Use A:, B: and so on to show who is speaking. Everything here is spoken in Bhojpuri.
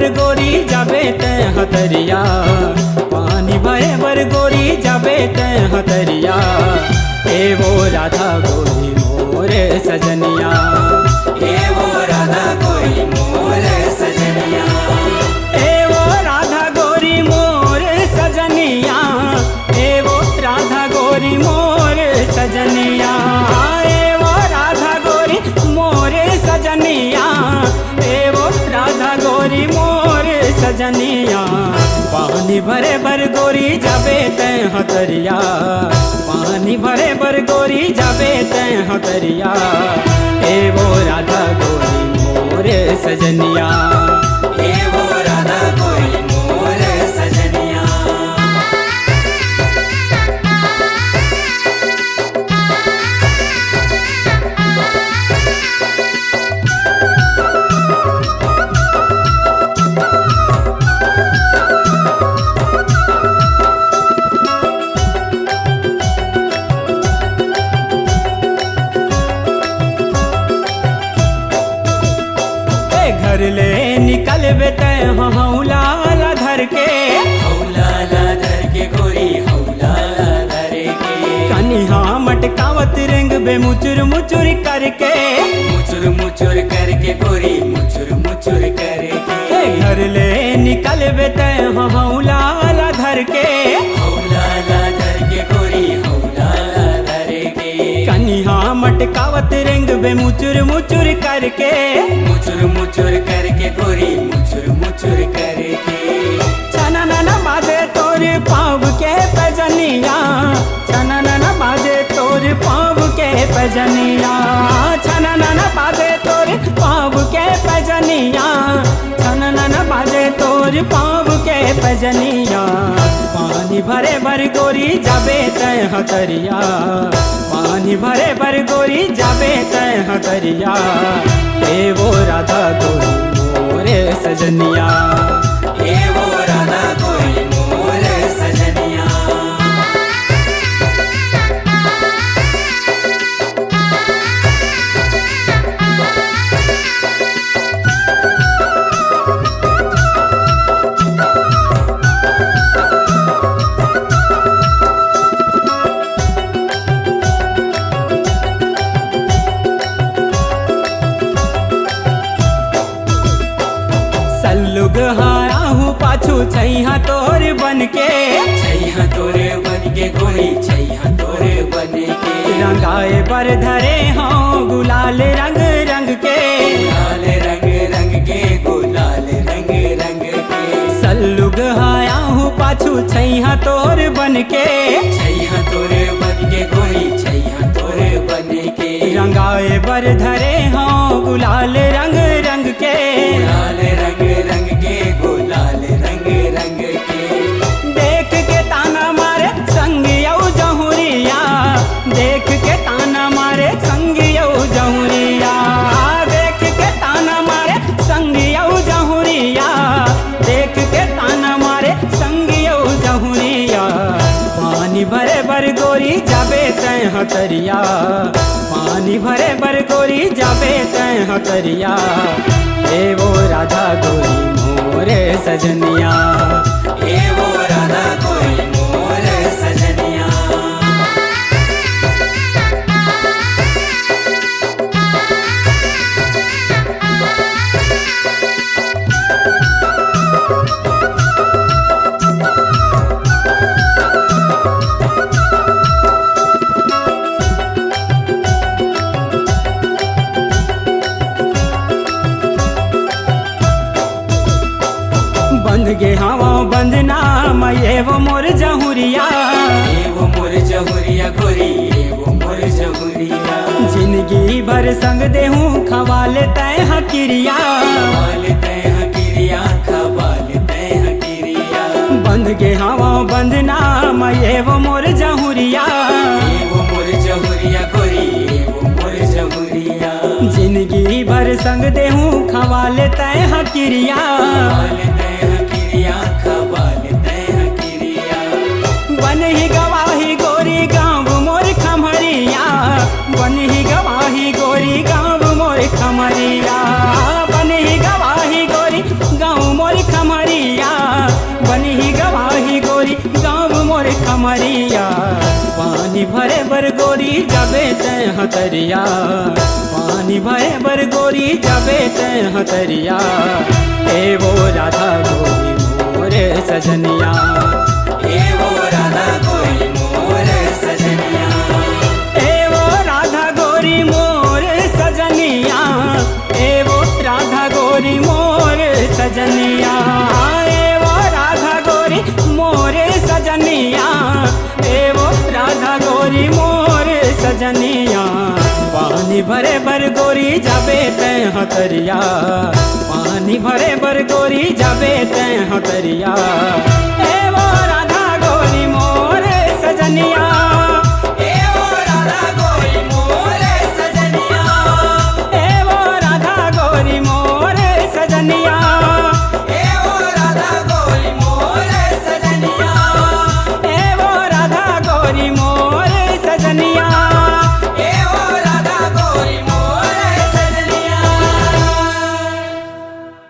A: बर गोरी जाबे ते हतरिया, पानी भरे बर गोरी जाबे ते हतरिया। ए वो राधा गोरी मोरे सजनिया,
B: ए वो राधा गोरी मोर सजनिया,
A: ए वो राधा गोरी मोरे सजनिया, ए वो राधा गोरी मोरे सजनिया, ए वो राधा गोरी मोरे सजनिया, ए वो राधा गोरी मोरे सजनिया। पानी भरे बर गोरी जाबे ते हतरिया, पानी भरे बर गोरी जाबे ते हतरिया। ए वो राधा गोरी मोरे सजनिया,
B: ए वो राधा गोरी मोर सजनिया।
A: घर ले निकल बेते हौला धर के,
B: हौला धर के गोरी हौला धर के,
A: कनिहा मटकावत रेंग बे मुचुर मुचुर करके,
B: मुचुर मुचुर करके गोरी मुचुर मुचुर करके।
A: घर ले निकल बेते हौला धर के,
B: हौला धर के गोरी हौला धर के,
A: कनिहा मटकावत रेंग बे मुचुर मुचुर करके,
B: मुचुर मुचुर करके गोरी मुचुर मुचुर करके।
A: छननन बाजे तोर पाँव के पजनिया, छननन बाजे तोर पाँव के पजनिया, छननन बाजे तोर पाँव के पजनिया, छननन बाजे तोर पाँव के पजनिया। पानी भरे बर गोरी जाबे ते हतरिया, पानी भरे बर गोरी जाबे ते हतरिया। ए वो राधा गोरी मोरे सजनिया,
B: ए वो राधा गोरी मोर सजनिया।
A: सल्लुग हारा हूँ पाछू छैहा तोर बन के,
B: छैया तोरे बन के गोरी छैया तोरे बन के,
A: रंगाए बर धरे हाँ गुलाल रंग रंग के,
B: गुलाल रंग रंग के गुलाल रंग रंग के।
A: सल्लुग हाया हूँ पाछू छैहा तोर बन के,
B: छैया तोरे बन के गोरी छैया तोरे बन के,
A: रंगाए बर धरे हाँ गुलाल रंग रंग के,
B: गुलाल रंग रंग के गुलाल रंग रंग के।
A: देख के ताना मारे संग यौ जहुरिया, देख के ताना मारे संग यौ जहुरिया, देख के ताना मारे संग यौ जहुरिया, देख के ताना मारे संग यौ जहुरिया। पानी भरे बर गोरी जाबे ते हतरिया, पानी भरे बर गोरी जाबे ते हतरिया। ए वो राधा गोरी मोरे सजनिया,
B: ए वो राधा गोरी मोर सजनिया।
A: बंध गे हवा बंधना मैं वो मोर जहुरिया,
B: ए वो मोर जहुरिया गोरी ए वो मोर जहुरिया,
A: जिंदगी भर संग देहूँ खवाल तय हकिरिया,
B: खवाल तय हकिरिया खवाल तय हकिरिया।
A: बंध गे हवा बंधना मैं वो मोर जहुरिया,
B: ए वो मोर जहुरिया गोरी ए वो मोर जहुरिया,
A: जिंदगी भर संग देहूँ खवाल तय हकिरिया,
B: खवाल तय हकिरिया खवाल तय हकिरिया।
A: बन ही गवाही गोरी गाँव मोर खमरिया, बन ही गवाही गोरी गाँव मोर खमरिया, बन ही गवाही गोरी गाँव मोर भरे बर गोरी जाबे ते हतरिया, पानी भरे बर गोरी जाबे ते हतरिया। ए वो राधा गोरी मोर सजनिया,
B: ए वो राधा गोरी मोर सजनिया,
A: ए वो राधा गोरी मोर सजनिया, ए वो राधा गोरी मोर सजनिया, ए वो राधा गोरी मोर सजनिया, ए वो राधा गोरी मोर सजनिया। पानी भरे बर गोरी जाबे ते हतरिया, पानी भरे बर गोरी जाबे ते हतरिया। ए वो